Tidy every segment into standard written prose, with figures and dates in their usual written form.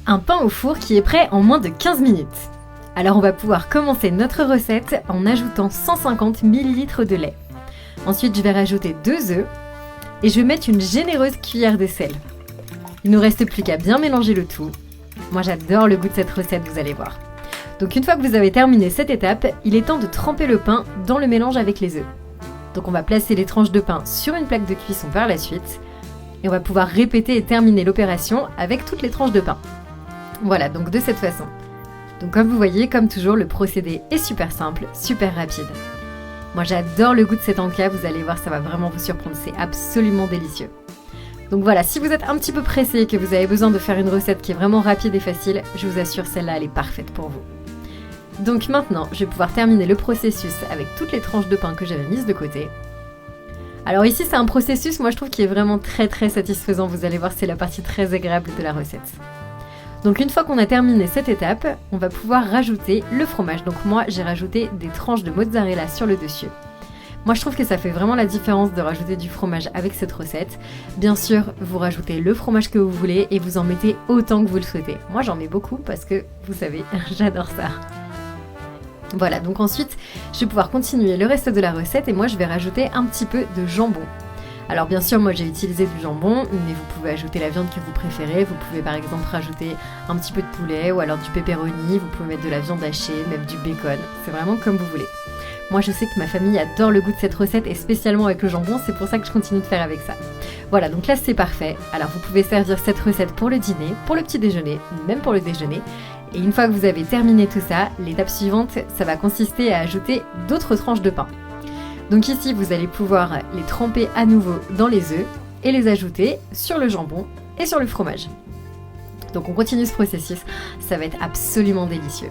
Un pain au four qui est prêt en moins de 15 minutes. Alors on va pouvoir commencer notre recette en ajoutant 150 ml de lait. Ensuite je vais rajouter 2 œufs et je vais mettre une généreuse cuillère de sel. Il ne nous reste plus qu'à bien mélanger le tout. Moi j'adore le goût de cette recette, vous allez voir. Donc une fois que vous avez terminé cette étape, il est temps de tremper le pain dans le mélange avec les œufs. Donc on va placer les tranches de pain sur une plaque de cuisson par la suite et on va pouvoir répéter et terminer l'opération avec toutes les tranches de pain. Voilà, donc de cette façon. Donc comme vous voyez, comme toujours, le procédé est super simple, super rapide. Moi j'adore le goût de cet encas, vous allez voir, ça va vraiment vous surprendre, c'est absolument délicieux. Donc voilà, si vous êtes un petit peu pressé et que vous avez besoin de faire une recette qui est vraiment rapide et facile, je vous assure, celle-là, elle est parfaite pour vous. Donc maintenant, je vais pouvoir terminer le processus avec toutes les tranches de pain que j'avais mises de côté. Alors ici, c'est un processus, moi je trouve, qui est vraiment très satisfaisant. Vous allez voir, c'est la partie très agréable de la recette. Donc une fois qu'on a terminé cette étape, on va pouvoir rajouter le fromage. Donc moi, j'ai rajouté des tranches de mozzarella sur le dessus. Moi, je trouve que ça fait vraiment la différence de rajouter du fromage avec cette recette. Bien sûr, vous rajoutez le fromage que vous voulez et vous en mettez autant que vous le souhaitez. Moi, j'en mets beaucoup parce que, vous savez, j'adore ça. Voilà, donc ensuite, je vais pouvoir continuer le reste de la recette et moi, je vais rajouter un petit peu de jambon. Alors bien sûr, moi j'ai utilisé du jambon, mais vous pouvez ajouter la viande que vous préférez. Vous pouvez par exemple rajouter un petit peu de poulet ou alors du pepperoni. Vous pouvez mettre de la viande hachée, même du bacon. C'est vraiment comme vous voulez. Moi je sais que ma famille adore le goût de cette recette et spécialement avec le jambon, c'est pour ça que je continue de faire avec ça. Voilà, donc là c'est parfait. Alors vous pouvez servir cette recette pour le dîner, pour le petit déjeuner, même pour le déjeuner. Et une fois que vous avez terminé tout ça, l'étape suivante, ça va consister à ajouter d'autres tranches de pain. Donc ici, vous allez pouvoir les tremper à nouveau dans les œufs et les ajouter sur le jambon et sur le fromage. Donc on continue ce processus, ça va être absolument délicieux.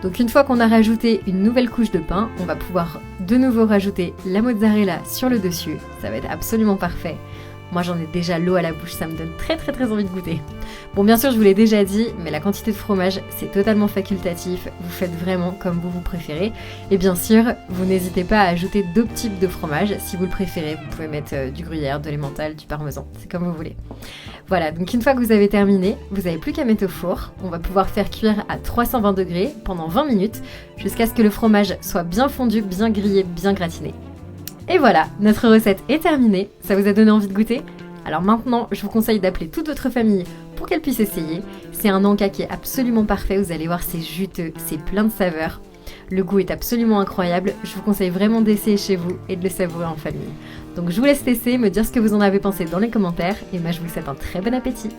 Donc une fois qu'on a rajouté une nouvelle couche de pain, on va pouvoir de nouveau rajouter la mozzarella sur le dessus. Ça va être absolument parfait. Moi j'en ai déjà l'eau à la bouche, ça me donne très envie de goûter. Bon bien sûr je vous l'ai déjà dit, mais la quantité de fromage c'est totalement facultatif, vous faites vraiment comme vous préférez. Et bien sûr, vous n'hésitez pas à ajouter d'autres types de fromage, si vous le préférez, vous pouvez mettre du gruyère, de l'emmental, du parmesan, c'est comme vous voulez. Voilà, donc une fois que vous avez terminé, vous n'avez plus qu'à mettre au four, on va pouvoir faire cuire à 320 degrés pendant 20 minutes, jusqu'à ce que le fromage soit bien fondu, bien grillé, bien gratiné. Et voilà, notre recette est terminée, ça vous a donné envie de goûter ? Alors maintenant, je vous conseille d'appeler toute votre famille pour qu'elle puisse essayer. C'est un encas qui est absolument parfait, vous allez voir, c'est juteux, c'est plein de saveurs. Le goût est absolument incroyable, je vous conseille vraiment d'essayer chez vous et de le savourer en famille. Donc je vous laisse tester, me dire ce que vous en avez pensé dans les commentaires, et moi je vous souhaite un très bon appétit.